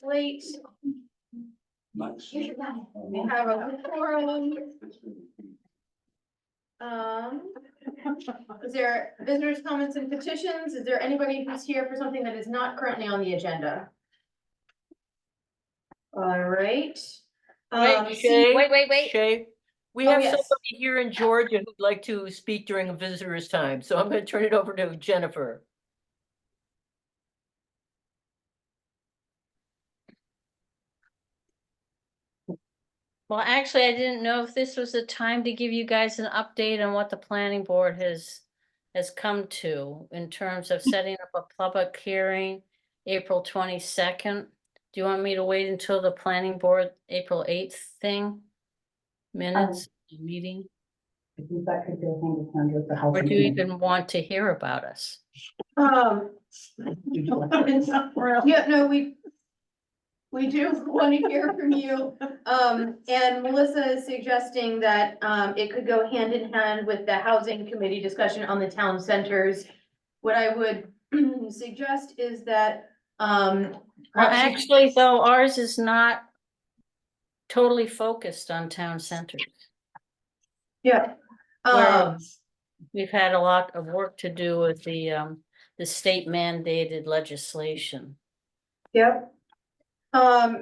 late. Nice. We have a forum. Is there visitors' comments and petitions? Is there anybody who's here for something that is not currently on the agenda? All right. Wait. Shay, we Oh, have yes. somebody here in Georgia who'd like to speak during a visitor's time, so I'm gonna turn it over to Jennifer. Well, actually, I didn't know if this was the time to give you guys an update on what the planning board has come to in terms of setting up a public hearing April 22nd. Do you want me to wait until the planning board April 8th thing? Minutes, meeting, I think that could go hand in hand with the or housing. do you committee. even want to hear about us? Yeah, no, we do want to hear from you. And Melissa is suggesting that, it could go hand in hand with the housing committee discussion on the town centers. What I would suggest is that, Well, perhaps you- actually, though, ours is not totally focused on town centers. yeah. Where we've had a lot of work to do with the state mandated legislation. Yep.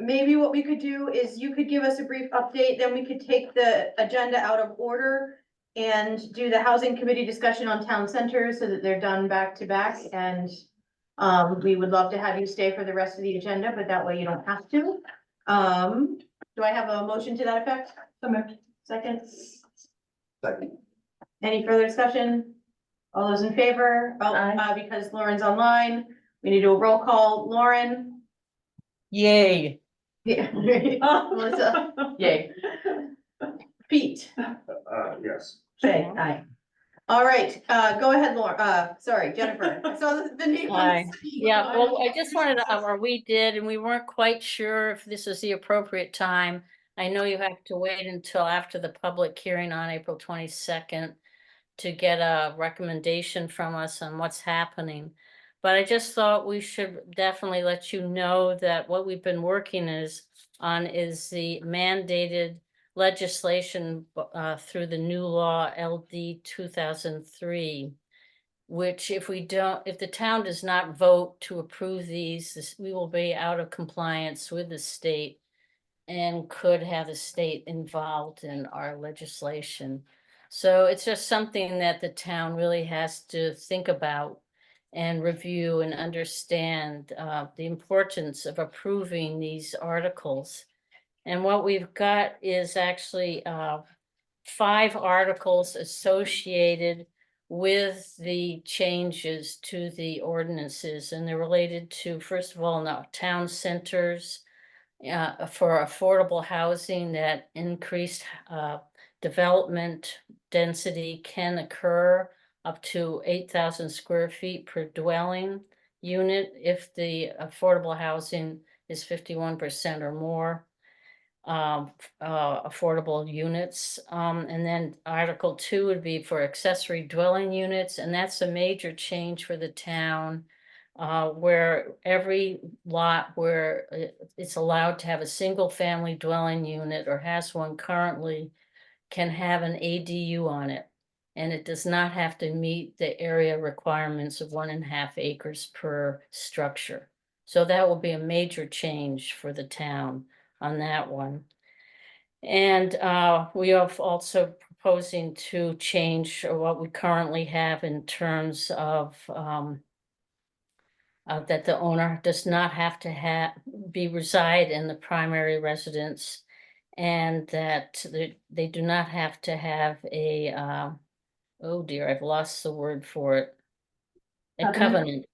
Maybe what we could do is you could give us a brief update, then we could take the agenda out of order and do the housing committee discussion on town centers so that they're done back to back, and we would love to have you stay for the rest of the agenda, but that way you don't have to. Do I have a motion to that effect? Second? Second. Any further discussion? All those in favor? Oh, because Lauren's online, we need to do a roll call. Lauren? Yay. Yeah. Melissa? Yay. Pete? Yes. Shay, aye. All right, go ahead, Lauren, sorry, Jennifer. I saw the name. on the Aye. screen. Yeah, well, I just wanted to, or we did, and we weren't quite sure if this is the appropriate time. I know you have to wait until after the public hearing on April 22nd to get a recommendation from us on what's happening. But I just thought we should definitely let you know that what we've been working on is the mandated legislation through the new law LD 2003. Which if the town does not vote to approve these, we will be out of compliance with the state and could have the state involved in our legislation. So it's just something that the town really has to think about and review and understand the importance of approving these articles. And what we've got is actually 5 articles associated with the changes to the ordinances, and they're related to, first of all, now town centers for affordable housing, that increased development density can occur up to 8,000 square feet per dwelling unit if the affordable housing is 51% or more. Affordable units. And then Article 2 would be for accessory dwelling units, and that's a major change for the town. Where every lot where it's allowed to have a single family dwelling unit or has one currently can have an ADU on it. And it does not have to meet the area requirements of 1.5 acres per structure. So that will be a major change for the town on that one. And we are also proposing to change what we currently have in terms of that the owner does not have to reside in the primary residence, and that they do not have to have a oh dear, I've lost the word for it. A covenant.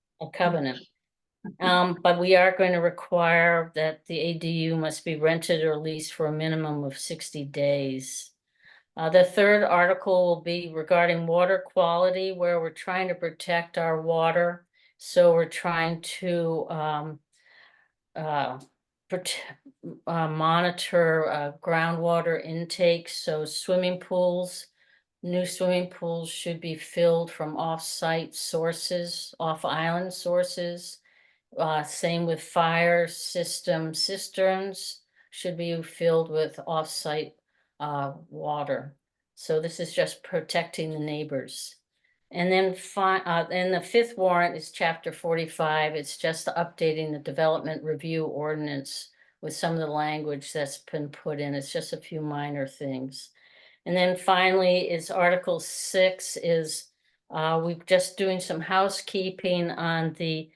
But we are going to require that the ADU must be rented or leased for a minimum of 60 days. The third article will be regarding water quality, where we're trying to protect our water. So we're trying to monitor groundwater intake. So new swimming pools should be filled from off-site sources, off-island sources. Same with fire system cisterns should be filled with off-site water. So this is just protecting the neighbors. And then and the fifth warrant is chapter 45. It's just updating the development review ordinance with some of the language that's been put in. It's just a few minor things. And then finally is Article 6 is we're just doing some housekeeping on the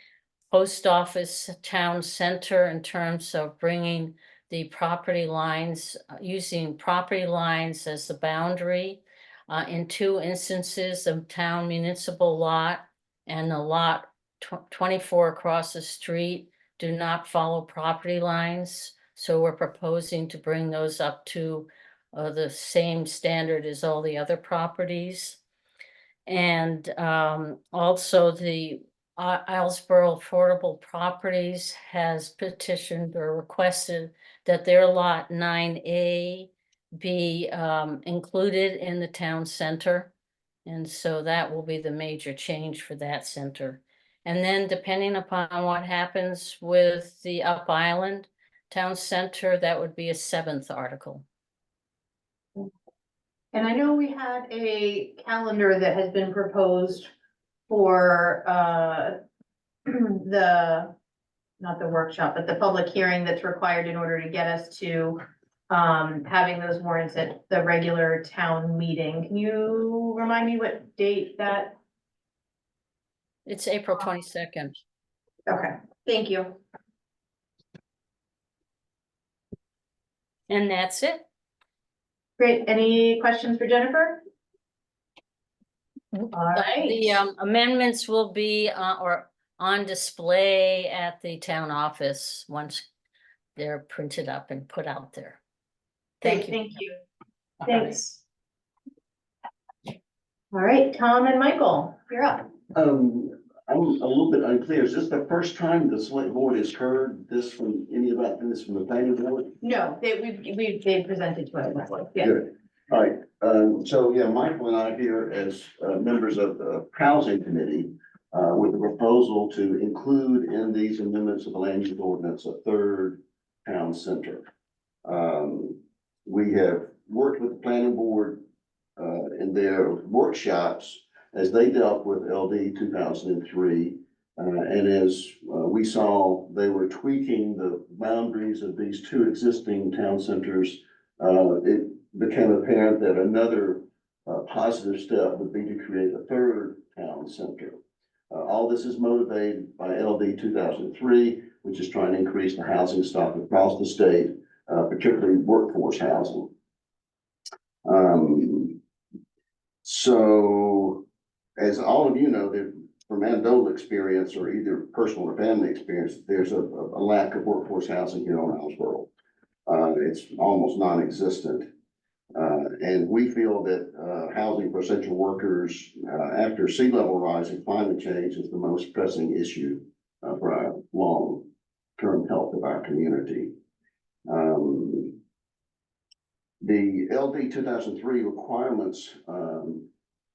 post office town center in terms of bringing the property lines, using property lines as the boundary. In 2 instances of town municipal lot and the lot 24 across the street do not follow property lines. So we're proposing to bring those up to the same standard as all the other properties. And also the Islesboro Affordable Properties has petitioned or requested that their lot 9A be included in the town center. And so that will be the major change for that center. And then depending upon what happens with the Up Island Town Center, that would be a 7th article. And I know we had a calendar that has been proposed for not the workshop, but the public hearing that's required in order to get us to having those warrants at the regular town meeting. Can you remind me what date that? It's April 22nd. Okay, thank you. And that's it. Great. Any questions for Jennifer? All right. The amendments will be or on display at the town office once they're printed up and put out there. Great, thank you. Thanks. All right, Tom and Michael, you're up. I'm a little bit unclear. Is this the first time the select board has heard this from this from the planning board? No, they presented to us, yeah. Good. All right, so yeah, Michael and I here as members of the housing committee with the proposal to include in these amendments of the land use ordinance a 3rd town center. We have worked with the planning board in their workshops as they dealt with LD 2003. And as we saw, they were tweaking the boundaries of these 2 existing town centers. It became apparent that another positive step would be to create a 3rd town center. All this is motivated by LD 2003, which is trying to increase the housing stock across the state, particularly workforce housing. So as all of you know, that from anecdotal experience or either personal or family experience, there's a lack of workforce housing here on Islesboro. It's almost non-existent. And we feel that housing for essential workers after sea level rise and climate change is the most pressing issue for our long-term health of our community. The LD 2003 requirements,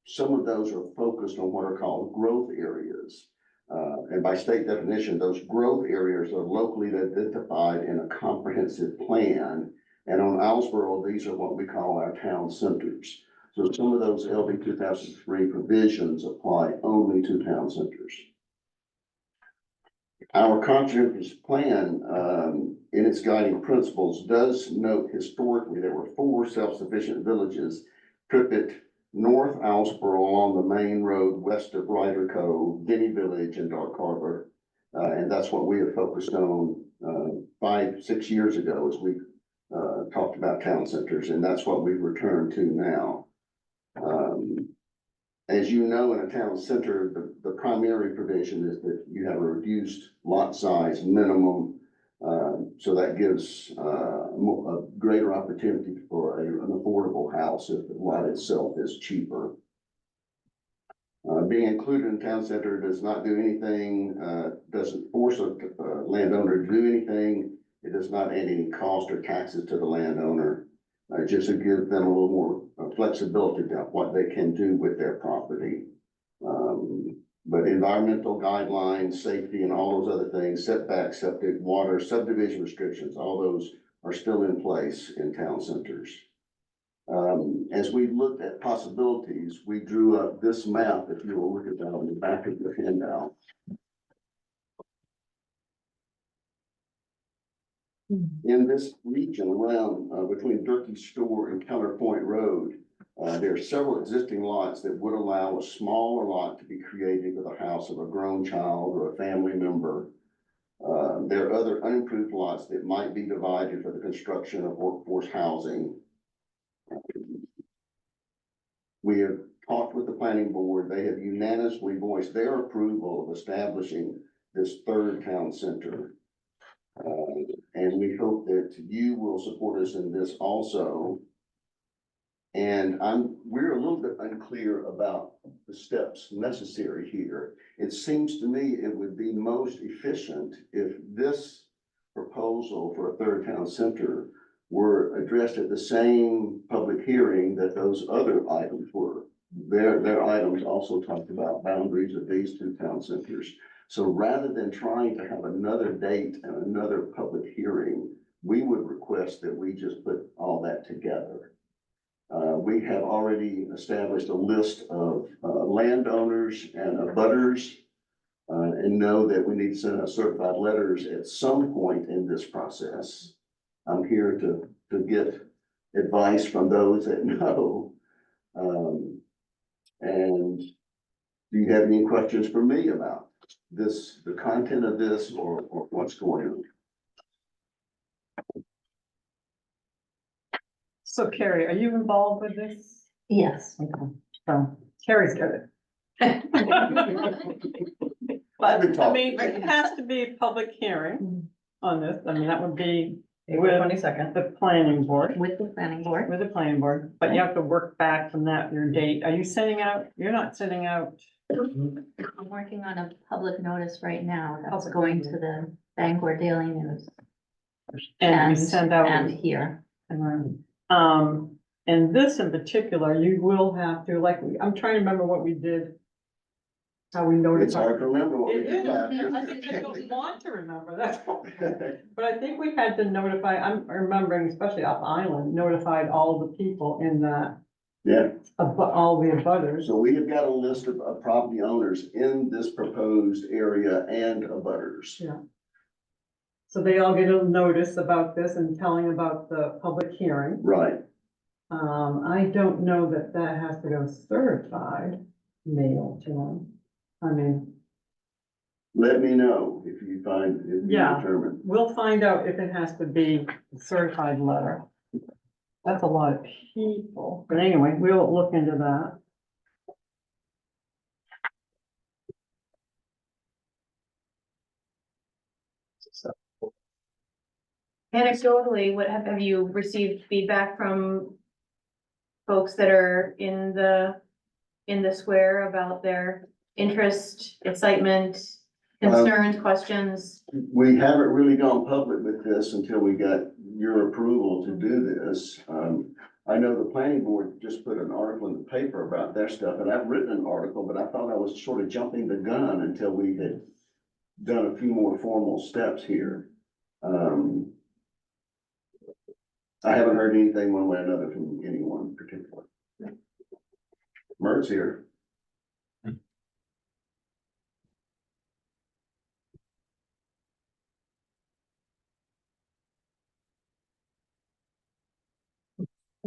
some of those are focused on what are called growth areas. And by state definition, those growth areas are locally identified in a comprehensive plan. And on Islesboro, these are what we call our town centers. So some of those LD 2003 provisions apply only to town centers. Our comprehensive plan, in its guiding principles, does note historically there were 4 self-sufficient villages: Privet, North Islesboro along the main road west of Ryder Cove, Guinea Village, and Dark Harbor. And that's what we have focused on 5-6 years ago as we talked about town centers, and that's what we've returned to now. As you know, in a town center, the primary provision is that you have a reduced lot size minimum. So that gives a greater opportunity for an affordable house if the lot itself is cheaper. Being included in town center does not do anything, doesn't force a landowner to do anything. It does not add any cost or taxes to the landowner. Just to give them a little more flexibility about what they can do with their property. But environmental guidelines, safety and all those other things, setbacks, septic, water, subdivision restrictions, all those are still in place in town centers. As we looked at possibilities, we drew up this map, if you will look at that on the back of your handout. In this region around, between Durkee Store and Counterpoint Road, there are several existing lots that would allow a smaller lot to be created with a house of a grown child or a family member. There are other unimproved lots that might be divided for the construction of workforce housing. We have talked with the planning board. They have unanimously voiced their approval of establishing this third town center. And we hope that you will support us in this also. And we're a little bit unclear about the steps necessary here. It seems to me it would be most efficient if this proposal for a third town center were addressed at the same public hearing that those other items were. Their items also talked about boundaries of these two town centers. So rather than trying to have another date and another public hearing, we would request that we just put all that together. We have already established a list of landowners and abutters, and know that we need to send out certified letters at some point in this process. I'm here to get advice from those that know. And do you have any questions for me about this, the content of this, or what's going on? So Carrie, are you involved with this? Yes. Okay, so Carrie's got it. I've been I talking. mean, it has to be a public hearing on this. I mean, that would be April with 22nd. the planning board, With the planning board. with the planning board, but you have to work back from that, your date. Are you sending out, you're not sending out? I'm working on a public notice right now that's going to the Bangor Daily News And we send out. and here. And this in particular, you will have to, like, I'm trying to remember what we did. How we It's notified. hard to remember what we It did is, last I year. don't want to remember, that's all. But I think we had to notify, I'm remembering, especially up island, notified all the people in that, Yeah, all the abutters. so we have got a list of property owners in this proposed area and abutters. Yeah. So they all get a notice about this and telling about the public hearing. Right. I don't know that that has to go certified mail to them. I mean, Let me know if you Yeah. determine. we'll find out if it has to be a certified letter. That's a lot of people, but anyway, we'll look into that. Anecdotally, have you received feedback from folks that are in the square about their interest, excitement, concerns, questions? We haven't really gone public with this until we got your approval to do this. I know the planning board just put an article in the paper about their stuff, and I've written an article, but I thought I was sort of jumping the gun until we had done a few more formal steps here. I haven't heard anything one way or another from anyone in particular. Mert's here.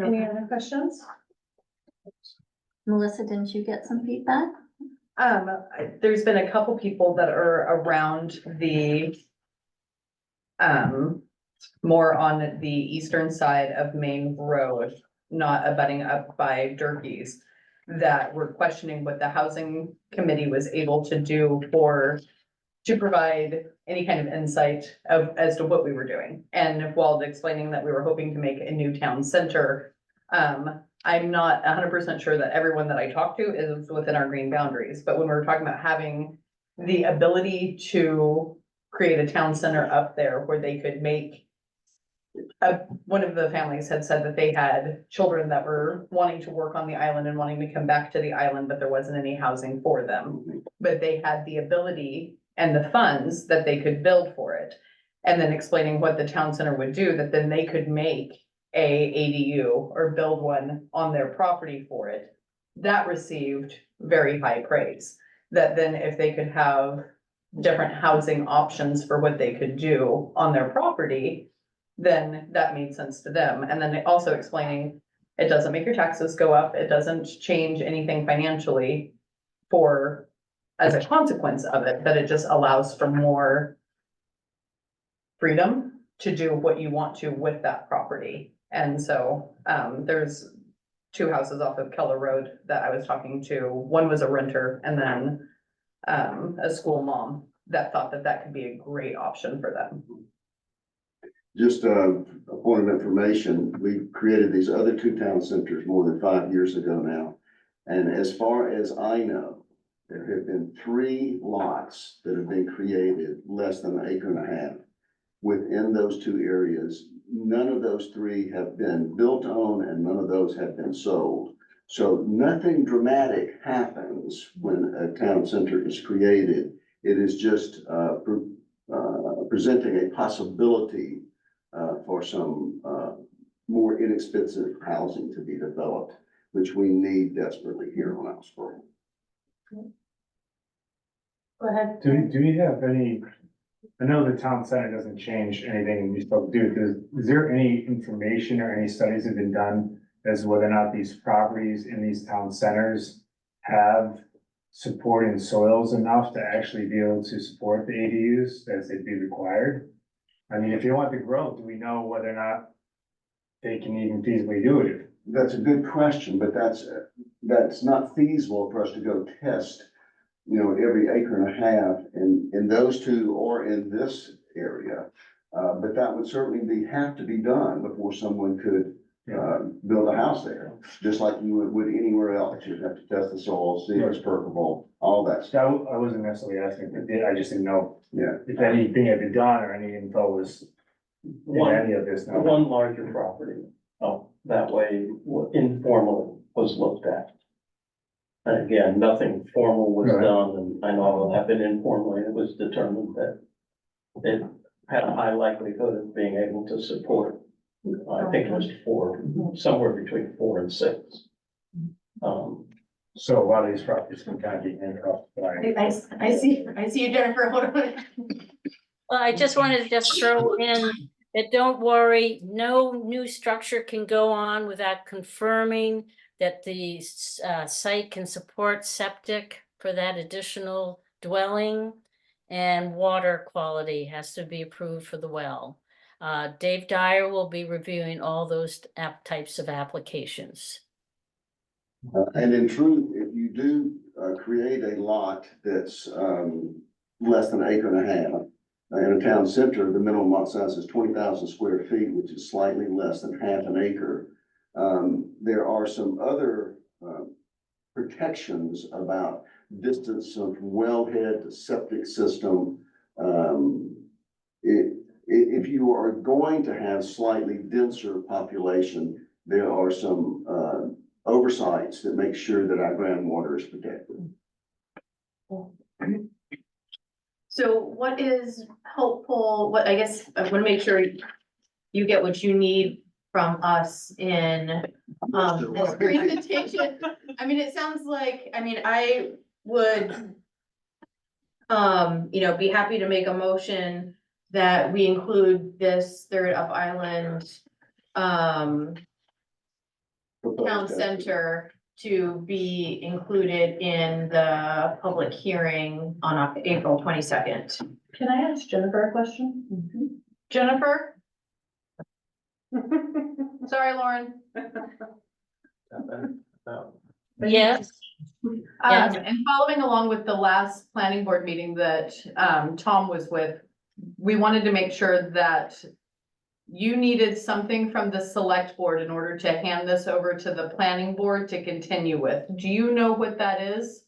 Any other questions? Melissa, didn't you get some feedback? There's been a couple people that are around the more on the eastern side of Main Road, not abutting up by Durkee's, that were questioning what the housing committee was able to do to provide any kind of insight as to what we were doing. And while explaining that we were hoping to make a new town center, I'm not 100% sure that everyone that I talked to is within our green boundaries, but when we were talking about having the ability to create a town center up there where they could make one of the families had said that they had children that were wanting to work on the island and wanting to come back to the island, but there wasn't any housing for them. But they had the ability and the funds that they could build for it. And then explaining what the town center would do, that then they could make a ADU or build one on their property for it. That received very high praise. That then if they could have different housing options for what they could do on their property, then that made sense to them. And then also explaining, it doesn't make your taxes go up, it doesn't change anything financially for, as a consequence of it, that it just allows for more freedom to do what you want to with that property. And so, there's two houses off of Keller Road that I was talking to. One was a renter and then, a school mom that thought that that could be a great option for them. Just a point of information, we created these other two town centers more than 5 years ago now. And as far as I know, there have been 3 lots that have been created less than an acre and a half within those 2 areas. None of those 3 have been built on and none of those have been sold. So nothing dramatic happens when a town center is created. It is just presenting a possibility for some more inexpensive housing to be developed, which we need desperately here on Osprey. Go ahead. Do you have any, I know the town center doesn't change anything we still do, is there any information or any studies have been done as to whether or not these properties in these town centers have supporting soils enough to actually be able to support the ADUs as they'd be required? I mean, if you want the growth, do we know whether or not they can even feasibly do it? That's a good question, but that's not feasible for us to go test, every acre and a half in those 2 or in this area. But that would certainly have to be done before someone could build a house there, just like you would anywhere else. You'd have to test the soil, see if it's permeable, all that stuff. I wasn't necessarily asking, but I just didn't know Yeah. if anything had been done or any info was in any of this. One larger property, that way informally was looked at. And again, nothing formal was Right. done, and I know all that, but informally, it was determined that it had a high likelihood of being able to support, I think it was 4, somewhere between 4 and 6. So a lot of these properties can kind of be handcuffed by. I see you, Jennifer, hold on. Well, I just wanted to just throw in that don't worry, no new structure can go on without confirming that the site can support septic for that additional dwelling. And water quality has to be approved for the well. Dave Dyer will be reviewing all those types of applications. And in truth, if you do create a lot that's less than an acre and a half, in a town center, the minimum lot size is 20,000 square feet, which is slightly less than half an acre. There are some other protections about distance of wellhead to septic system. If you are going to have slightly denser population, there are some oversights that make sure that our groundwater is protected. So what is helpful, I guess I want to make sure you get what you need from us in this presentation. I mean, it sounds like, I would be happy to make a motion that we include this third Up Island town center to be included in the public hearing on April 22nd. Can I ask Jennifer a question? Jennifer? Sorry, Lauren. Yes, Yes. And following along with the last planning board meeting that Tom was with, we wanted to make sure that you needed something from the select board in order to hand this over to the planning board to continue with. Do you know what that is?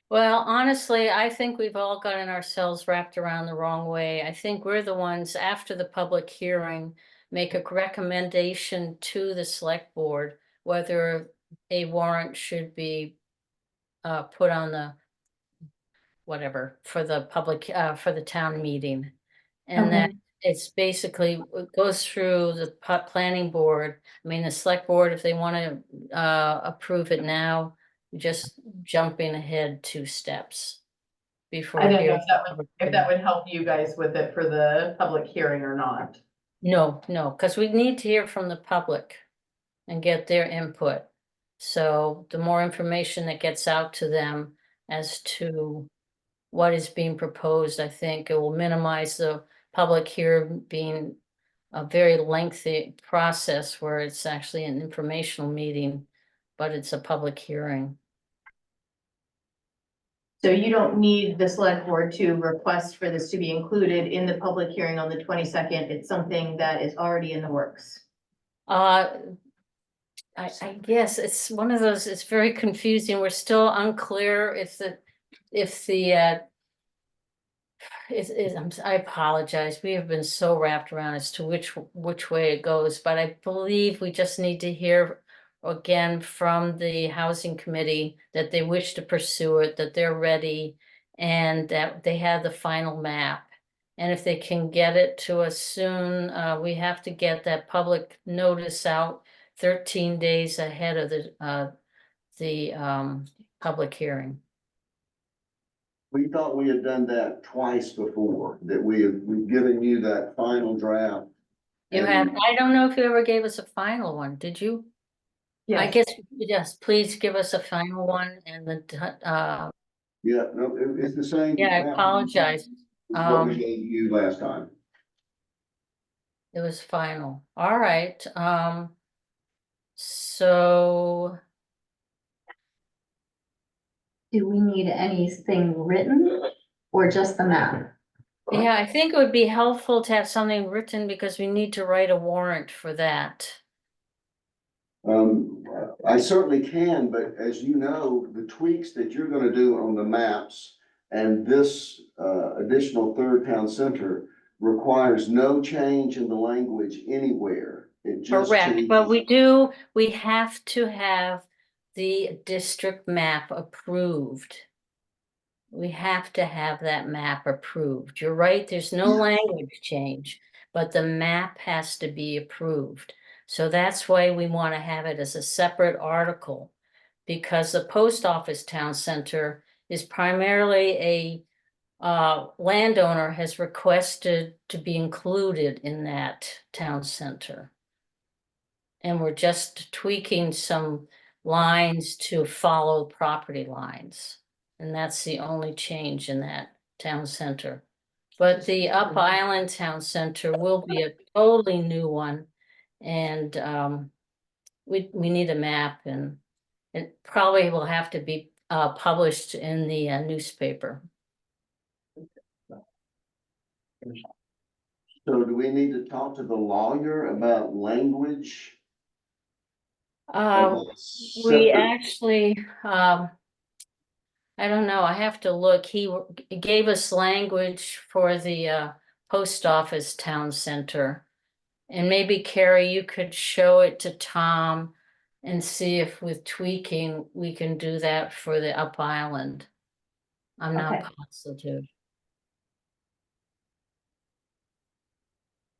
well, honestly, I think we've all gotten ourselves wrapped around the wrong way. I think we're the ones after the public hearing make a recommendation to the select board whether a warrant should be put on the whatever, for the public, for the town meeting. And that it's basically, it goes through the planning board, I mean, the select board, if they want to approve it now, just jumping ahead 2 steps. Before. I didn't know hearing if that the would, public if that would help you guys with it for the public hearing or not. No, because we need to hear from the public and get their input. So the more information that gets out to them as to what is being proposed, I think it will minimize the public hearing being a very lengthy process where it's actually an informational meeting, but it's a public hearing. So you don't need the select board to request for this to be included in the public hearing on the 22nd. It's something that is already in the works. I guess it's one of those, it's very confusing. We're still unclear if the I apologize. We have been so wrapped around as to which way it goes, but I believe we just need to hear again from the housing committee that they wish to pursue it, that they're ready, and that they have the final map. And if they can get it to us soon, we have to get that public notice out 13 days ahead of the public hearing. We thought we had done that twice before, that we've given you that final draft. You have, I don't know if you ever gave us a final one, did you? I guess, yes, please give us a final one and the, Yeah, no, it's the same. yeah, I apologize. It's what we gave you last time. It was final. All right, so Do we need anything written or just the map? yeah, I think it would be helpful to have something written because we need to write a warrant for that. I certainly can, but as you know, the tweaks that you're gonna do on the maps and this additional third town center requires no change in the language anywhere. It just Correct, but changes. we have to have the district map approved. We have to have that map approved. You're right, there's no language change, but the map has to be approved. So that's why we want to have it as a separate article. Because the post office town center is primarily a landowner has requested to be included in that town center. And we're just tweaking some lines to follow property lines. And that's the only change in that town center. But the Up Island Town Center will be a totally new one. And we need a map, and it probably will have to be published in the newspaper. So do we need to talk to the lawyer about language? of a We separate- actually, I don't know, I have to look. He gave us language for the post office town center. And maybe Carrie, you could show it to Tom and see if with tweaking, we can do that for the Up Island. I'm not Okay. positive.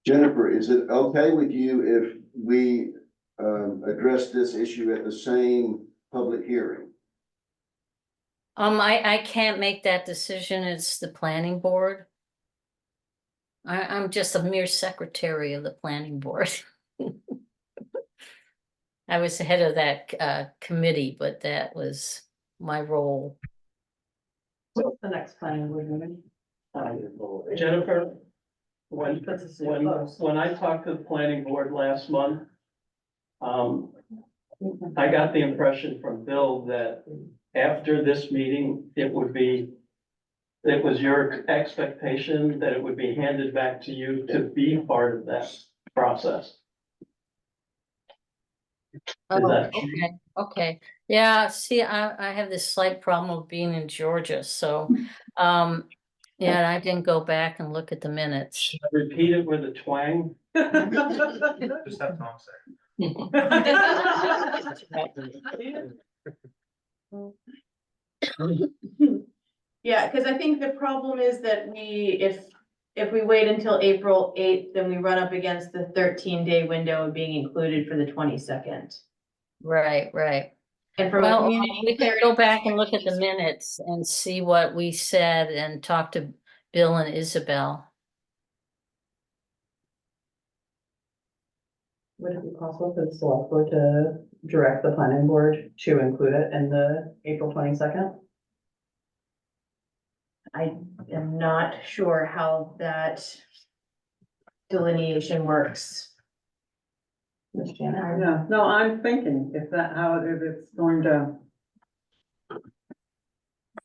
Jennifer, is it okay with you if we address this issue at the same public hearing? I can't make that decision. It's the planning board. I'm just a mere secretary of the planning board. I was the head of that committee, but that was my role. What's the next planning board meeting? Jennifer, when That's a super close. when I talked to the planning board last month, I got the impression from Bill that after this meeting, it was your expectation that it would be handed back to you to be part of that process. Oh, that- okay. Yeah, see, I have this slight problem of being in Georgia, so, yeah, I didn't go back and look at the minutes. Should I repeat it with a twang? Just have Tom say. Yeah, because I think the problem is that if we wait until April 8th, then we run up against the 13-day window of being included for the 22nd. Right, right. And from a Well, community we can clarity go back and look at the perspective, minutes and see what we said and talk to Bill and Isabel. Would it be possible for the select board to direct the planning board to include it in the April 22nd? I am not sure how that delineation works. Ms. Janet? Yeah, no, I'm thinking if it's going to.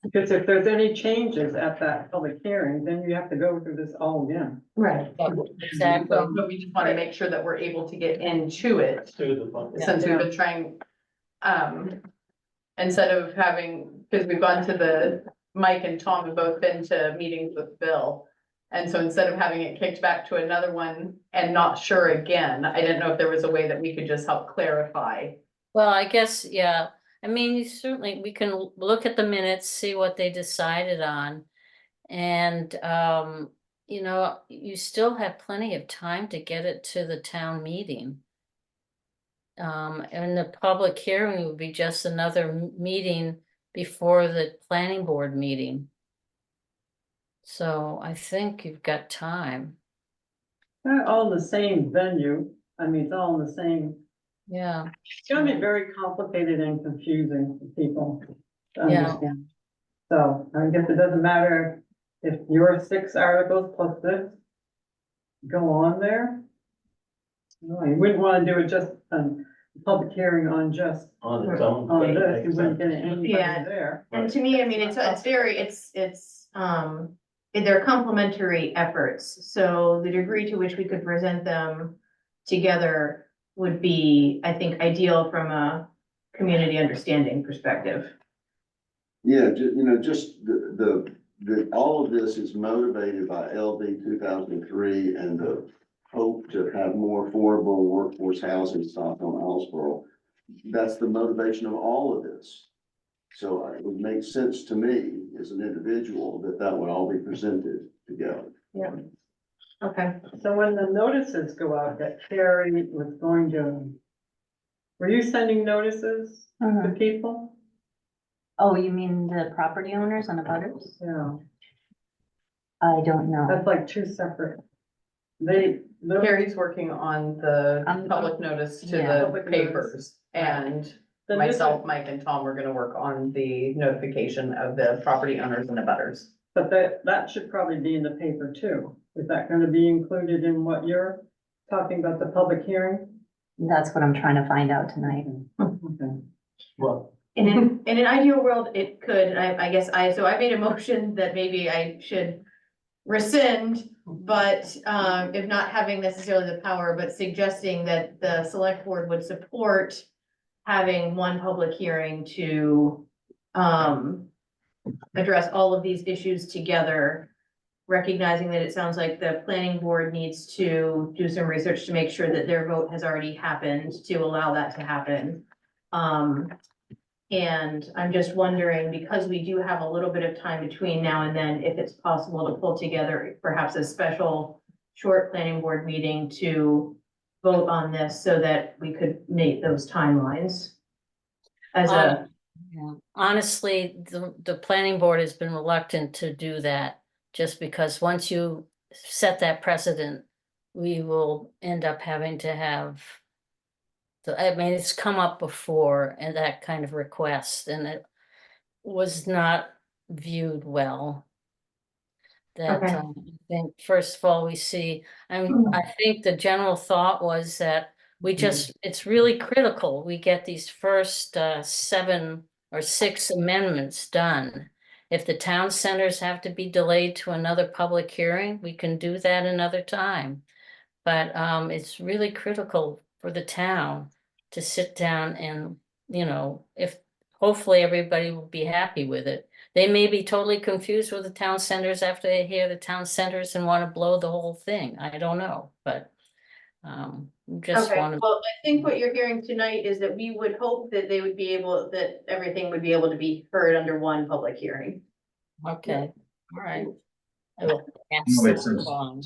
Because if there's any changes at that public hearing, then you have to go through this all again. Right. Exactly. But we just want to make sure that we're able to get into it, To the fund. since we've been trying, instead of having, because we've gone to Mike and Tom have both been to meetings with Bill. And so instead of having it kicked back to another one and not sure again, I didn't know if there was a way that we could just help clarify. Well, I guess, yeah, I mean, you certainly, we can look at the minutes, see what they decided on. And, you know, you still have plenty of time to get it to the town meeting. And the public hearing would be just another meeting before the planning board meeting. So I think you've got time. They're all in the same venue. I mean, it's all in the same, Yeah, it's gonna be very complicated and confusing for people to Yeah. understand. So I guess it doesn't matter if your 6 articles plus this go on there. No, you wouldn't wanna do it just public hearing on just On its own. on it this, you makes wouldn't sense. Yeah. get anybody there. And to me, I mean, it's they're complementary efforts. So the degree to which we could present them together would be, I think, ideal from a community understanding perspective. Yeah, just all of this is motivated by LD 2003 and the hope to have more affordable workforce housing stock on Islesboro. That's the motivation of all of this. So it would make sense to me as an individual that would all be presented together. Okay. So when the notices go out that Carrie was going to, were you sending notices to people? Oh, you mean the property owners and the butters? Yeah, I don't know. that's like 2 separate. Carrie's working on the public notice to Yeah. the Public notice. papers, and Then this myself, is- Mike and Tom were gonna work on the notification of the property owners and the butters. But that should probably be in the paper too. Is that gonna be included in what you're talking about, the public hearing? That's what I'm trying to find out tonight. Okay. Well, In an ideal world, it could, I guess so I made a motion that maybe I should rescind, but, if not having necessarily the power, but suggesting that the select board would support having one public hearing to, address all of these issues together, recognizing that it sounds like the planning board needs to do some research to make sure that their vote has already happened to allow that to happen. And I'm just wondering, because we do have a little bit of time between now and then, if it's possible to pull together perhaps a special short planning board meeting to vote on this so that we could make those timelines. As a, yeah. Honestly, the planning board has been reluctant to do that. Just because once you set that precedent, we will end up having to have. I mean, it's come up before and that kind of request, and it was not viewed well. That, Okay. I think, first of all, we see, I think the general thought was that we just, it's really critical, we get these first 7 or 6 amendments done. If the town centers have to be delayed to another public hearing, we can do that another time. But it's really critical for the town to sit down and, you know, if hopefully everybody will be happy with it. They may be totally confused with the town centers after they hear the town centers and want to blow the whole thing. I don't know, but Just Okay, want to, well, I think what you're hearing tonight is that we would hope that they would be able, that everything would be able to be heard under one public hearing. okay, all right. I will pass No, it that says- along.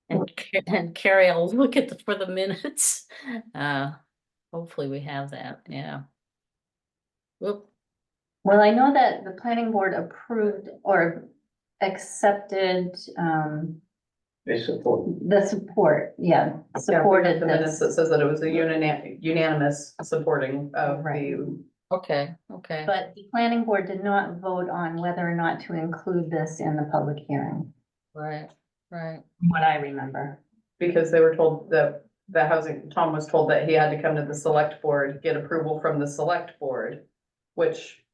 And Carrie, I'll look at for the minutes. Hopefully we have that, yeah. Whoop, Well, I know that the planning board approved or accepted, They support. the support, yeah, supported The minutes that this. says that it was a unanimous supporting of Right. the, okay, okay. But the planning board did not vote on whether or not to include this in the public hearing, Right, right. from what I remember. because they were told that the housing, Tom was told that he had to come to the select board, get approval from the select board. Which,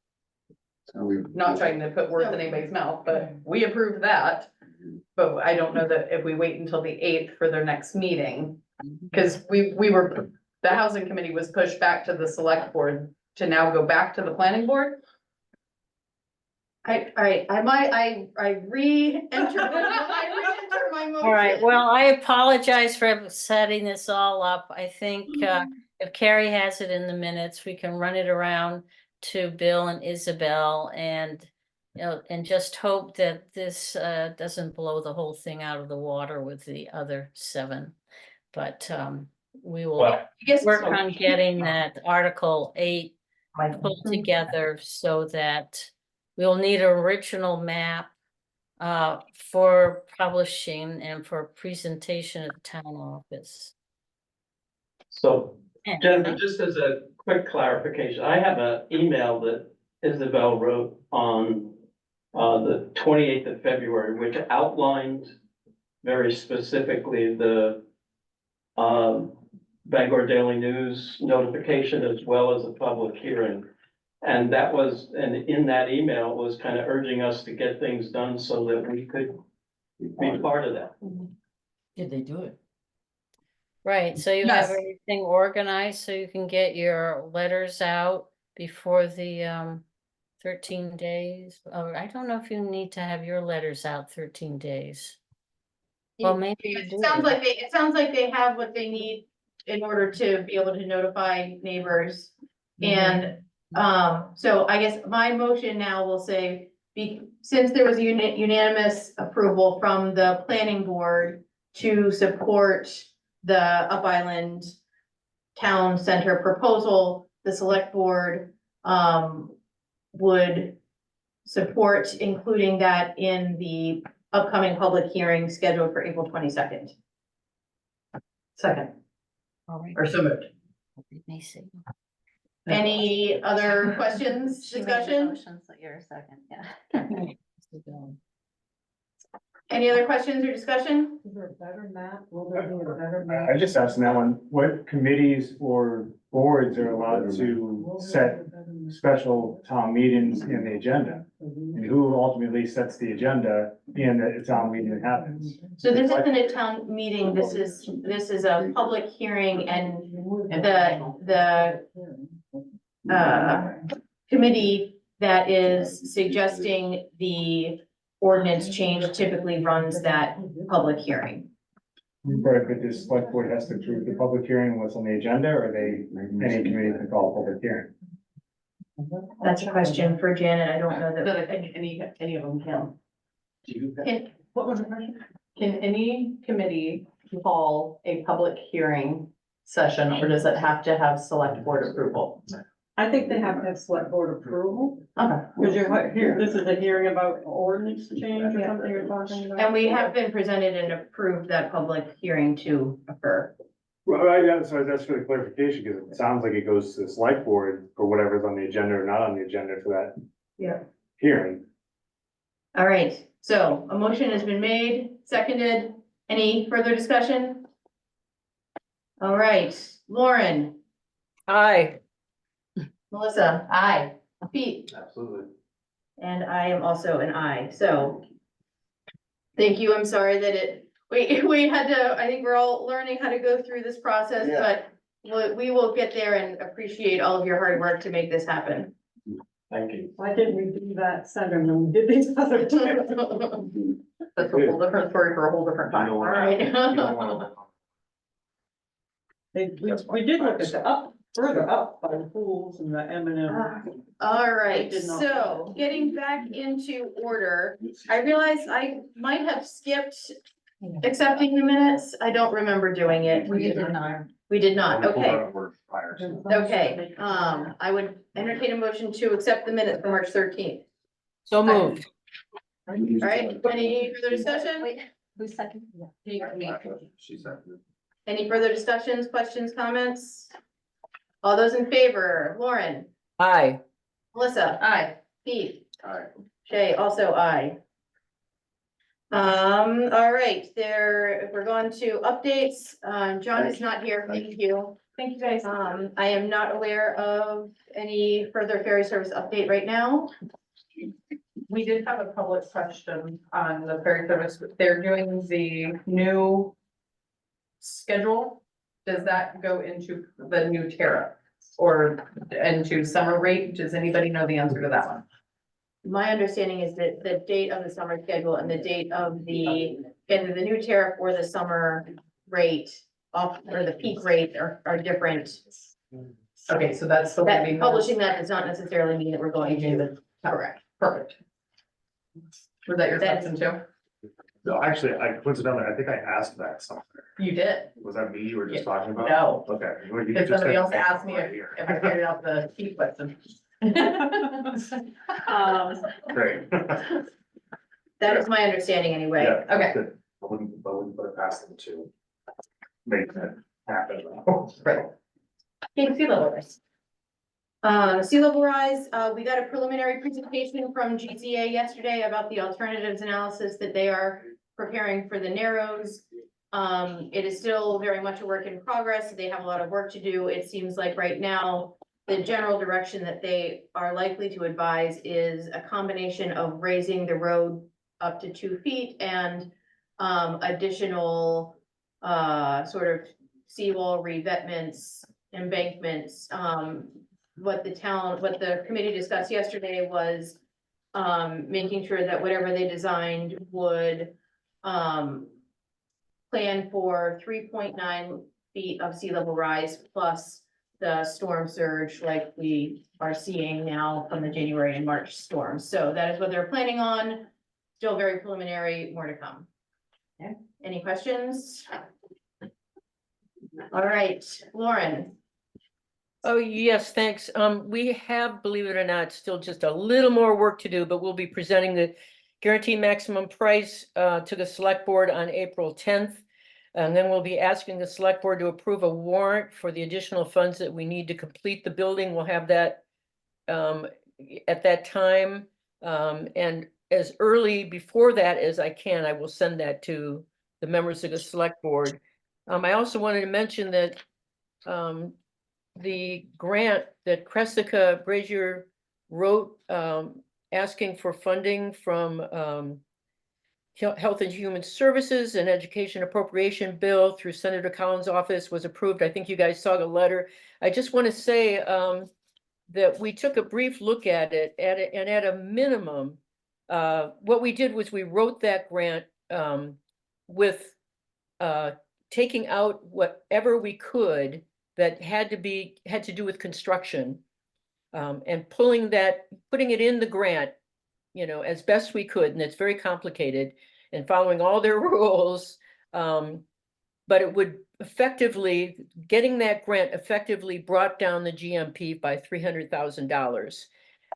So we. not trying to put words in anybody's mouth, but we approved that. But I don't know that if we wait until the 8th for their next meeting, because we were, the housing committee was pushed back to the select board to now go back to the planning board. All right, I re-enter my motion. All right, well, I apologize for setting this all up. I think if Carrie has it in the minutes, we can run it around to Bill and Isabel and, you know, and just hope that this doesn't blow the whole thing out of the water with the other 7. But we will Well, I guess work on getting that Article 8 pulled together so that we'll need an original map for publishing and for presentation at the town office. So And Jennifer, just as a quick clarification, I have an email that Isabel wrote on the 28th of February, which outlined very specifically the Bangor Daily News notification as well as a public hearing. And that was, and in that email was kind of urging us to get things done so that we could be part of that. Did they do it? Right, so you have Yes. everything organized so you can get your letters out before the 13 days. Oh, I don't know if you need to have your letters out 13 days. Well, maybe you do. It sounds like they have what they need in order to be able to notify neighbors. And, so I guess my motion now will say, since there was a unanimous approval from the planning board to support the Up Island Town Center proposal, the select board, would support including that in the upcoming public hearing scheduled for April 22nd. Second, All right. or so moved. Let me see. Any other questions, She made the discussion? motion, so you're a second, yeah. Any other questions or discussion? Is there a better map? Will there be a better map? I just asked that one, what committees or boards are allowed to set special town meetings in the agenda? And who ultimately sets the agenda in the town meeting that happens? So this isn't a town meeting, this is a public hearing and the committee that is suggesting the ordinance change typically runs that public hearing. But this select board has to approve the public hearing, what's on the agenda, or any committee can call a public hearing? That's a question for Janet, I don't know That I that. think any of them can. Can- What was the question? Can any committee call a public hearing session, or does it have to have select board approval? I think they have to have select board approval, Okay. because you're here, this is a hearing about ordinance change or something you're talking about. And we have been presented and approved that public hearing to occur. Well, so that's for the clarification, because it sounds like it goes to the select board for whatever's on the agenda or not on the agenda for that. Yeah. Hearing. All right, so a motion has been made, seconded. Any further discussion? All right, Lauren, Aye. Melissa, aye. Pete, Absolutely. and I am also an aye, so. Thank you, I'm sorry that we had to, I think we're all learning how to go through this process, Yeah. but we will get there and appreciate all of your hard work to make this happen. Thank you. Why didn't we do that center when we did these other two? That's a whole different story for a whole different time. All right. We did look at the further up by the pools and the M&M. All right, Did not. so getting back into order, I realize I might have skipped accepting the minutes. I don't remember doing it. We did not. We did not, okay. Mm-hmm. Okay, I would entertain a motion to accept the minutes for March 13th. So moved. All right, any further discussion? Wait, who's second? Any further discussions, questions, comments? All those in favor, Lauren, Aye. Melissa, Aye. Pete, Aye. Shay, also aye. All right, if we're going to updates, John is not here, thank you. Thank you, guys. I am not aware of any further ferry service update right now. We did have a public question on the ferry service. They're doing the new schedule. Does that go into the new tariff or into summer rate? Does anybody know the answer to that one? My understanding is that the date of the summer schedule and the date of either the new tariff or the summer rate or the peak rate are different. Okay, so that's still gonna be That publishing that does not necessarily mean that we're going to the correct. perfect. Was that your That's- question too? No, actually, coincidentally, I think I asked that somewhere. You did? Was that me you were just talking about? No. Okay. Well, you If just somebody said- else asked me if I figured out the key question. Great. That is my understanding anyway. Yeah, okay. good. I wouldn't put it past them to make that happen. Right. Okay, sea level rise. Sea level rise, we got a preliminary presentation from GCA yesterday about the alternatives analysis that they are preparing for the Narrows. It is still very much a work in progress. They have a lot of work to do. It seems like right now, the general direction that they are likely to advise is a combination of raising the road up to 2 feet and additional sort of seawall revetments, embankments. What the committee discussed yesterday was making sure that whatever they designed would plan for 3.9 feet of sea level rise plus the storm surge like we are seeing now from the January and March storms. So that is what they're planning on. Still very preliminary, more to come. Okay, any questions? All right, Lauren. Oh, yes, thanks. We have, believe it or not, still just a little more work to do, but we'll be presenting the guaranteed maximum price to the select board on April 10th. And then we'll be asking the select board to approve a warrant for the additional funds that we need to complete the building. We'll have that at that time. And as early before that as I can, I will send that to the members of the select board. I also wanted to mention that the grant that Cressica Brazier wrote asking for funding from Health and Human Services and Education Appropriation Bill through Senator Collins' office was approved. I think you guys saw the letter. I just want to say that we took a brief look at it, and at a minimum, what we did was we wrote that grant with taking out whatever we could that had to do with construction, and putting it in the grant, you know, as best we could, and it's very complicated, and following all their rules. But it would getting that grant effectively brought down the GMP by $300,000.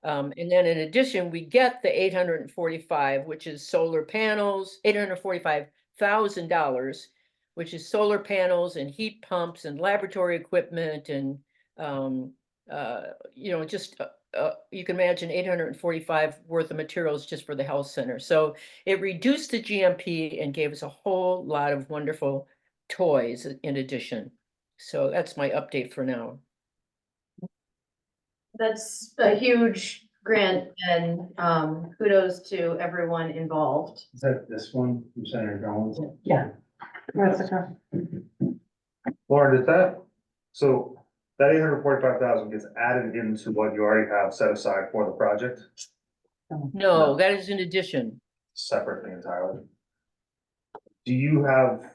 And then in addition, we get the 845, which is solar panels, $845,000, which is solar panels and heat pumps and laboratory equipment and, you know, just, you can imagine 845 worth of materials just for the health center. So it reduced the GMP and gave us a whole lot of wonderful toys in addition. So that's my update for now. That's a huge grant and kudos to everyone involved. Is that this one from Senator Collins? Lauren, So that 845,000 gets added into what you already have set aside for the project, No, that is in addition. separate thing entirely. Do you have,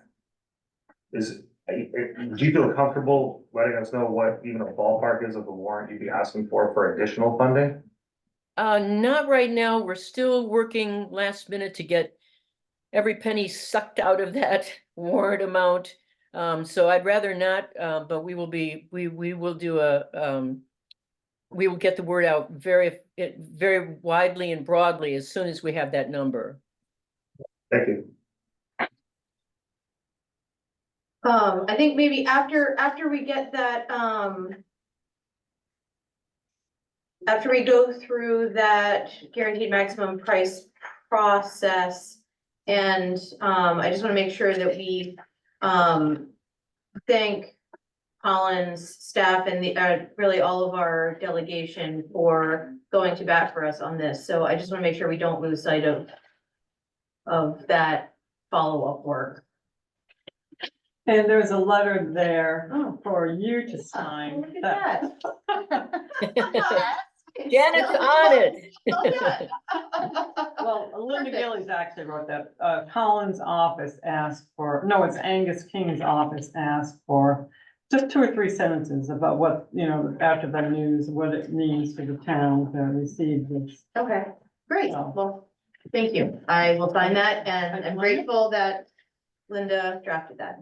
Do you feel comfortable letting us know what even a ballpark is of the warrant you'd be asking for additional funding? Not right now. We're still working last minute to get every penny sucked out of that warrant amount. So I'd rather not, but we will be, we will do we will get the word out very widely and broadly as soon as we have that number. Thank you. I think maybe after we get that, after we go through that guaranteed maximum price process, and, I just wanna make sure that we, thank Colin's staff and really all of our delegation for going to bat for us on this. So I just wanna make sure we don't lose sight of that follow-up work. And there's a letter there Oh. for you to sign. Look at that. Janet's on it. Oh, yeah. Well, Linda Perfect. Gillies actually wrote that, Colin's office asked for, no, it's Angus King's office asked for just 2 or 3 sentences about what, you know, after the news, what it means for the town to receive this. Okay, great. So- Well, thank you. I will sign that, and I'm Linda? grateful that Linda drafted that.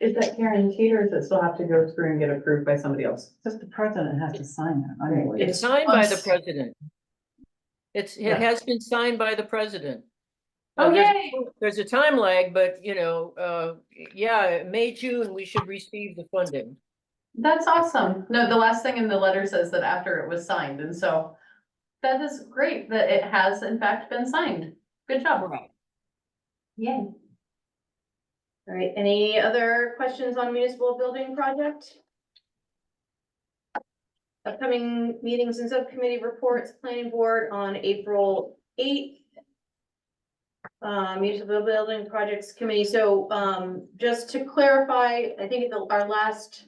Is that guaranteed, or does it still have to go through and get approved by somebody else? Just the president has to sign it. I believe. It's signed by the Us. president. It Yeah. has been signed by the president. Oh, There's a time lag, but you know, yeah, May, June, we should receive the funding. That's awesome. No, the last thing in the letter says that after it was signed, and so that is great that it has in fact been signed. Good job. Yay. All right, any other questions on municipal building project? Upcoming meetings and subcommittee reports, planning board on April 8th. Municipal building projects committee, so, just to clarify, I think at our last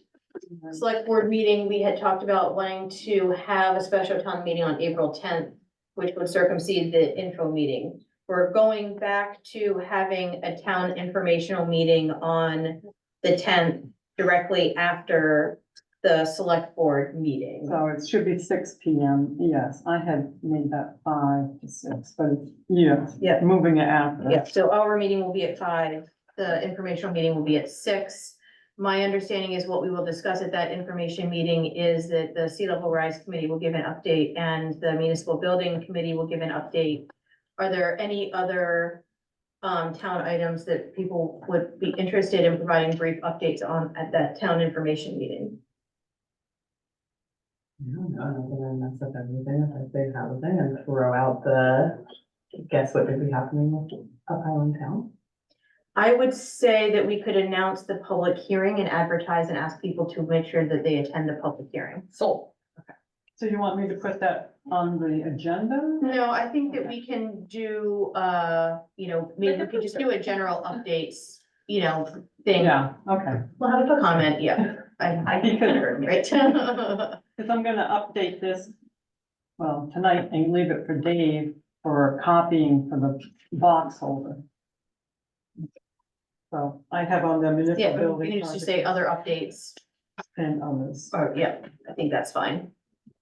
select board meeting, we had talked about wanting to have a special town meeting on April 10th, which would circumsede the info meeting. We're going back to having a town informational meeting on the 10th, directly after the select board meeting. So it should be 6 P.M. Yes, I had made that 5 to 6, but it's, yes. Yeah. Moving it after. Yeah, so our meeting will be at 5, the informational meeting will be at 6. My understanding is what we will discuss at that information meeting is that the Sea Level Rise Committee will give an update and the Municipal Building Committee will give an update. Are there any other town items that people would be interested in providing brief updates on at that town information meeting? No, I'm gonna mess up everything if I say housing and throw out guess what would be happening with Up Highland Town? I would say that we could announce the public hearing and advertise and ask people to make sure that they attend the public hearing. Sold. So you want me to put that on the agenda? No, I think that we can do, you know, maybe we could just do a general updates, you know, thing. Yeah, okay. We'll have a comment, yeah. I think Because right. Because I'm gonna update this, well, tonight and leave it for Dave for copying for the box holder. So I have on the municipal Yeah, we building. can just say other updates, And others. or, yeah, I think that's fine.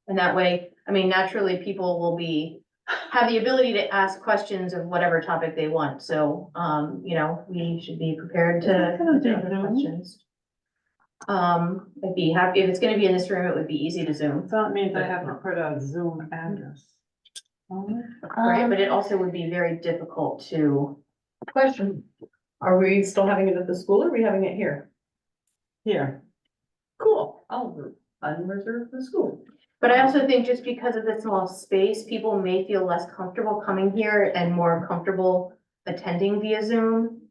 And that way, I mean, naturally, people will have the ability to ask questions of whatever topic they want, so, you know, we should be prepared to Is it gonna be answer Zoom? questions. I'd be happy, if it's gonna be in this room, it would be easy to Zoom, So that means I have to put a Zoom address. right? But it also would be very difficult to, Question, are we still having it at the school or are we having it here? Here, Cool, I'll unreserve the school. but I also think just because of the small space, people may feel less comfortable coming here and more comfortable attending via Zoom.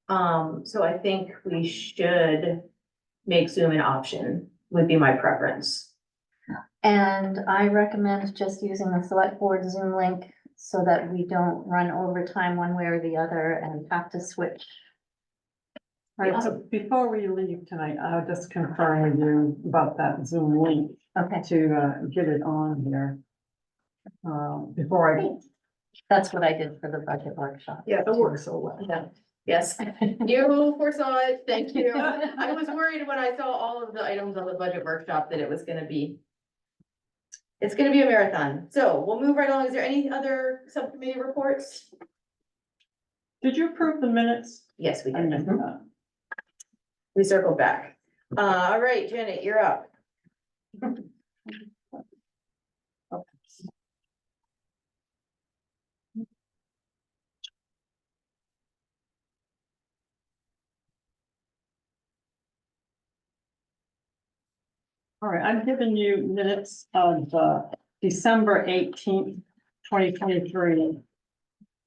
So I think we should make Zoom an option, would be my preference. And I recommend just using the select board Zoom link so that we don't run overtime one way or the other and have to switch. Right, so before we leave tonight, I'll just confirm with you about that Zoom link okay, to get it on here. Before I, that's what I did for the budget workshop. Yeah, It works so well. Yeah, Yes, you foresaw it, thank you. I was worried when I saw all of the items on the budget workshop that it was gonna be. It's gonna be a marathon, so we'll move right along. Is there any other subcommittee reports? Did you approve the minutes? Yes, we I did. missed that. We circled back. All right, Janet, you're up. All right, I'm giving you minutes of December 18th, 2023.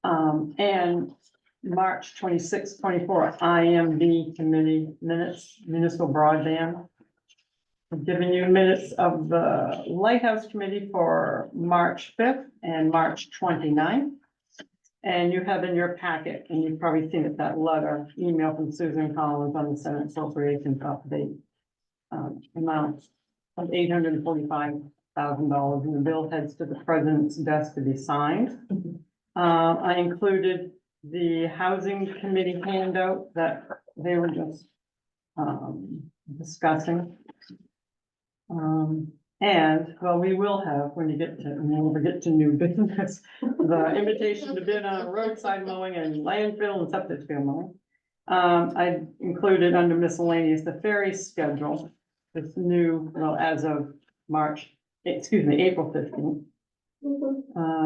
And March 26th, 24, IMB committee minutes, municipal broadband. I'm giving you minutes of the Lighthouse Committee for March 5th and March 29th. And you have in your packet, and you've probably seen it, that letter, email from Susan Collins on the Senate appropriations update. Amount of $845,000, and the bill heads to the president's desk to be signed. I included the housing committee handout that they were just discussing. And, well, we will have, when we get to new business, the invitation to bid on roadside mowing and landfill and septic field mowing. I included under miscellaneous, the ferry schedule, this new, well, as of April 15th.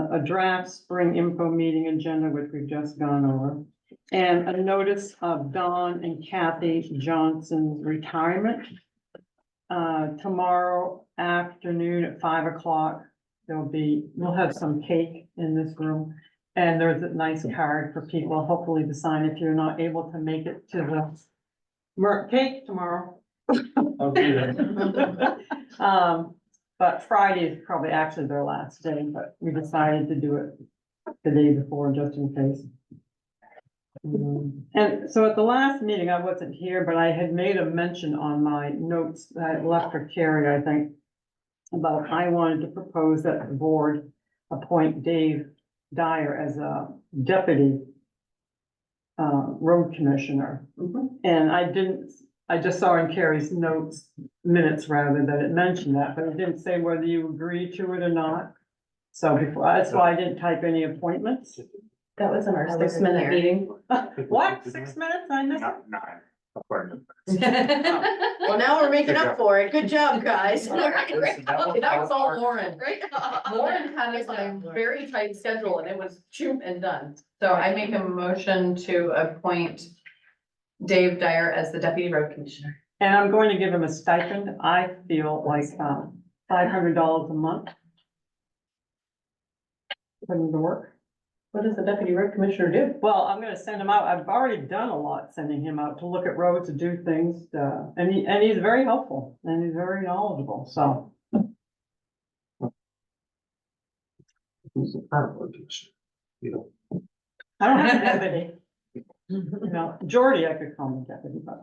A draft spring info meeting agenda, which we've just gone over. And a notice of Dawn and Kathy Johnson's retirement. Tomorrow afternoon at 5 o'clock, we'll have some cake in this room. And there's a nice card for people, hopefully to sign if you're not able to make it to the cake tomorrow. I'll do that. But Friday is probably actually their last day, but we decided to do it the day before, just in case. And so at the last meeting, I wasn't here, but I had made a mention on my notes that I left for Carrie, I think, about I wanted to propose that the board appoint Dave Dyer as a deputy road commissioner. And I just saw in Carrie's minutes rather, that it mentioned that, but it didn't say whether you agree to it or not. So that's why I didn't type any appointments. That was in our I wasn't 6-minute here. meeting. What, 6 minutes? I missed it? Not 9, according Well, now we're making up for it. Good job, guys. That was all Lauren. Right? Lauren had us on a very tight schedule and it was shoot and done. So I make a motion to appoint Dave Dyer as the deputy road commissioner. And I'm going to give him a stipend. I feel like $500 a month. Put him to work. What does the deputy road commissioner do? Well, I'm gonna send him out. I've already done a lot, sending him out to look at roads, to do things, and he's very helpful and he's very knowledgeable, so. Who's the current location? You know, I don't have a deputy. You know, Jordy, I could call him deputy, but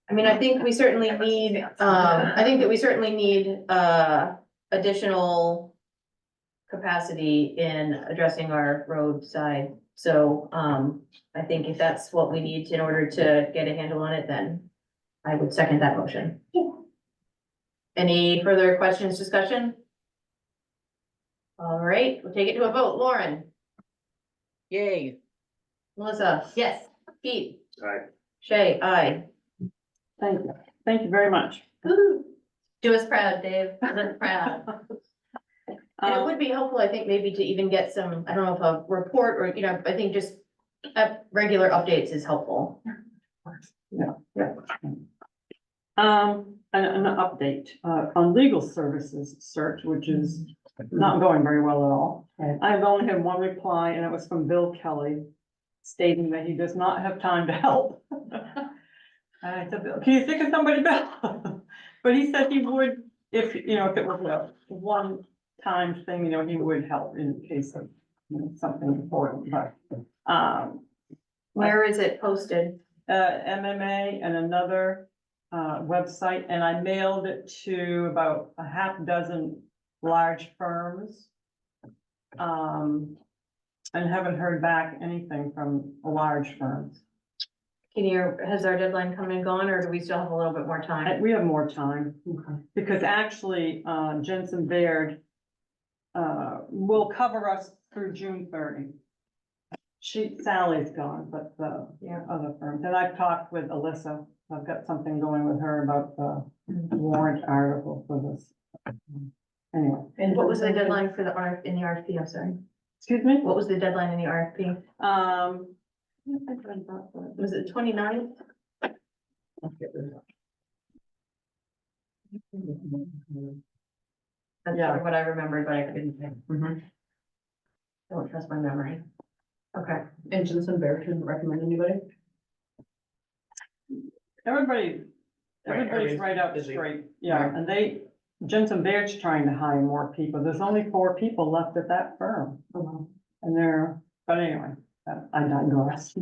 I mean, I think we certainly need, I think that we certainly need, additional capacity in addressing our roadside. So, I think if that's what we need in order to get a handle on it, then I would second that motion. Any further questions, discussion? All right, we'll take it to a vote. Lauren, Yay. Melissa? Yes. Pete? Aye. Shay, aye. thank you very much. Woo. Do us proud, Dave. Do us proud. And it would be helpful, I think, maybe to even get some, I don't know if a report or, you know, I think just regular updates is helpful. An update, on legal services search, which is not going very well at all. I've only had one reply, and it was from Bill Kelly, stating that he does not have time to help. And I said, "Bill, can you think of somebody better?" But he said he would, if, you know, if it was a one-time thing, you know, he would help in case of, you know, something important, but, Where is it posted? MMA and another website, and I mailed it to about a half dozen large firms. and haven't heard back anything from large firms. Has our deadline come and gone, or do we still have a little bit more time? We have more time, Okay. because actually, Jensen Baird will cover us through June 30. Sally's gone, but the Yeah. other firms, and I've talked with Alyssa, I've got something going with her about the warrant article for this. Anyway, And what was the deadline for the in the RFP, I'm sorry? excuse me? What was the deadline in the RFP? Was it 29th? That's Yeah. sort of what I remembered, but I couldn't. Don't trust my memory. Okay. And Jensen Bear didn't recommend anybody? Everybody's everybody's right out busy. straight, yeah, and Jensen Baird's trying to hire more people, there's only 4 people left at that firm. And but anyway, I digress.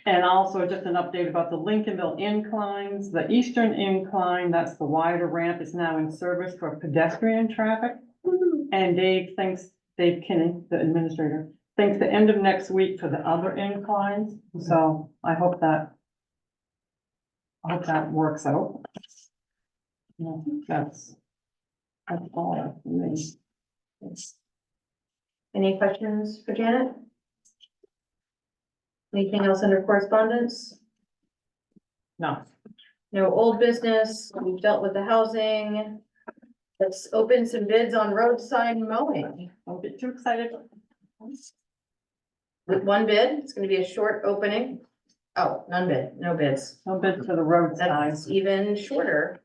And also just an update about the Lincolnville inclines, the eastern incline, that's the wider ramp, is now in service for pedestrian traffic. And Dave Kinney, the administrator, thinks the end of next week for the other inclines, so I hope that works out. Yeah, that's all for me. Any questions for Janet? Anything else under correspondence? No, No old business, we've dealt with the housing. Let's open some bids on roadside mowing. don't get too excited. With one bid, it's gonna be a short opening. Oh, no bids. No bid for the road That's signs. even shorter.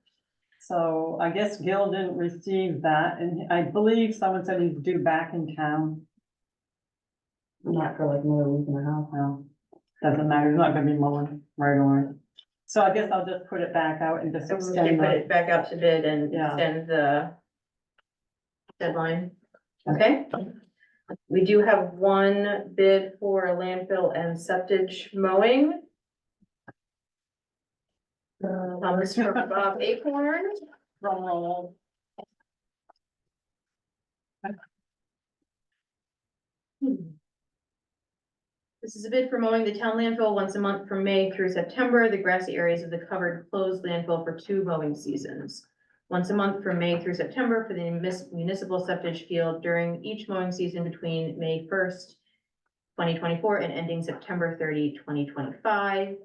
So I guess Gil didn't receive that, and I believe someone said he's due back in town. Not for like another week and a half now. Doesn't matter, he's not gonna be mowing right away. So I guess I'll just put it back out and just So we should extend put the, it back out to bid and Yeah. extend the deadline. Okay? We do have one bid for landfill and septage mowing. Thomas from Bob Acorn. drum roll. This is a bid for mowing the town landfill once a month from May through September, the grassy areas of the covered closed landfill for 2 mowing seasons. Once a month from May through September for the municipal septage field during each mowing season between May 1st, 2024 and ending September 30, 2025.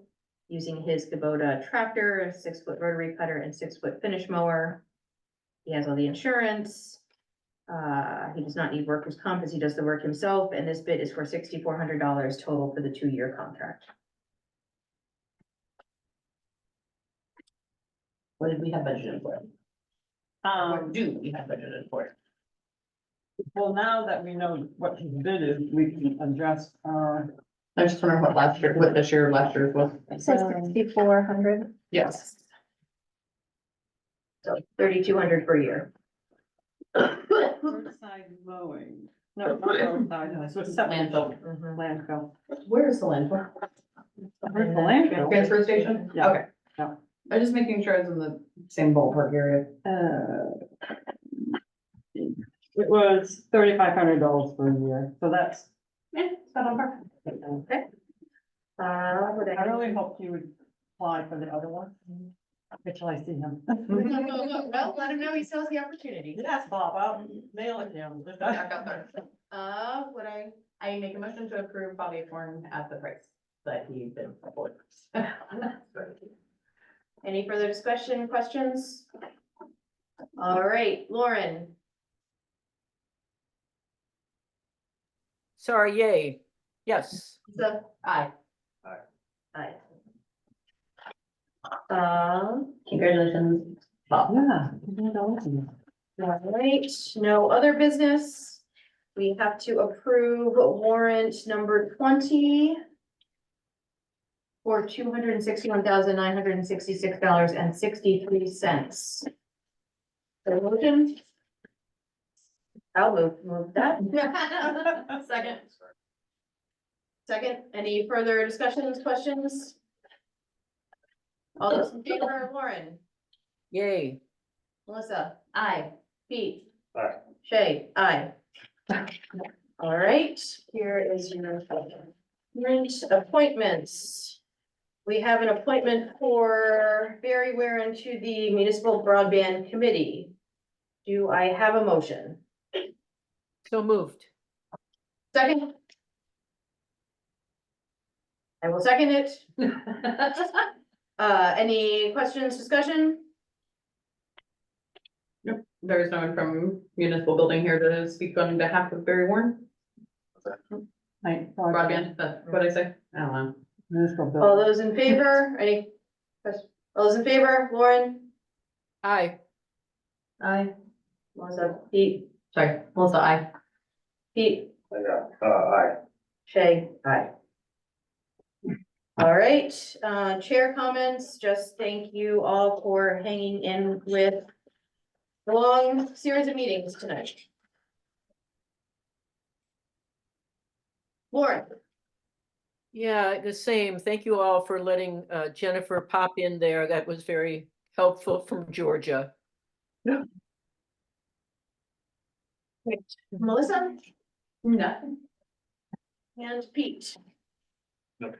Using his Kubota tractor, a 6-foot rotary cutter and 6-foot finish mower. He has all the insurance. He does not need workers' comp as he does the work himself, and this bid is for $6,400 total for the 2-year contract. What did we have budgeted for? What do we have budgeted for? Well, now that we know what his bid is, we can adjust, I just wonder what last year, what this year, last year was. It says 6,400. Yes. So $3,200 per year. roadside mowing. No, not roadside, no, so it's septic. Landfill. Landfill. Where is the landfill? Where's the landfill? Transfer station? Yeah. Okay. Yeah. I'm just making sure it's in the same ballpark area. It was $3,500 for a year, so that's. Yeah, it's not on par. What I really hoped he would apply for the other one. Wait till I see him. Well, let him know he still has the opportunity. Yes, Bob, I'll mail it to him. I make a motion to approve Bobby Acorn at the price that he bid for. Any further discussion, questions? All right, Lauren, Sorry, yay. Yes. the, Aye. aye. Congratulations, Bob. Yeah. All right, no other business. We have to approve warrant number 20 for $261,966.63. The motion? I'll move that. Second. Second, any further discussions, questions? All those in favor, Lauren, Yay. Melissa, aye, Pete. Aye. Shay, aye. All right, here is your appointments. We have an appointment for Barry Warren to the Municipal Broadband Committee. Do I have a motion? So moved. Second? I will second it. Any questions, discussion? There's no one from municipal building here to speak on behalf of Barry Warren, broadband, that's what I say, I don't know. Municipal building. All those in favor, any? All those in favor, Lauren? Aye. Aye. Melissa, Pete, Sorry, Melissa, I. Pete, Aye. Shay, aye. All right, chair comments, just thank you all for hanging in with the long series of meetings tonight. Lauren, Yeah, the same. Thank you all for letting Jennifer pop in there. That was very helpful from Georgia. Melissa, Nothing. and Pete. Nope.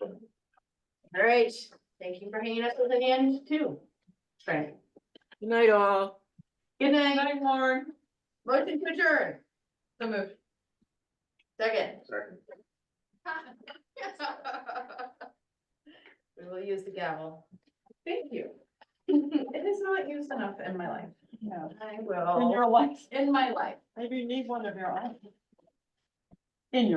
All right, thank you for hanging us with a hand too. Frank. Good night, all. Good night. Night, Lauren. Motion to adjourn. So moved. Second. Second. We will use the gavel. Thank you. It is not used enough in my life. Yeah. I In will. your life, In my life. maybe you need one of your own. In your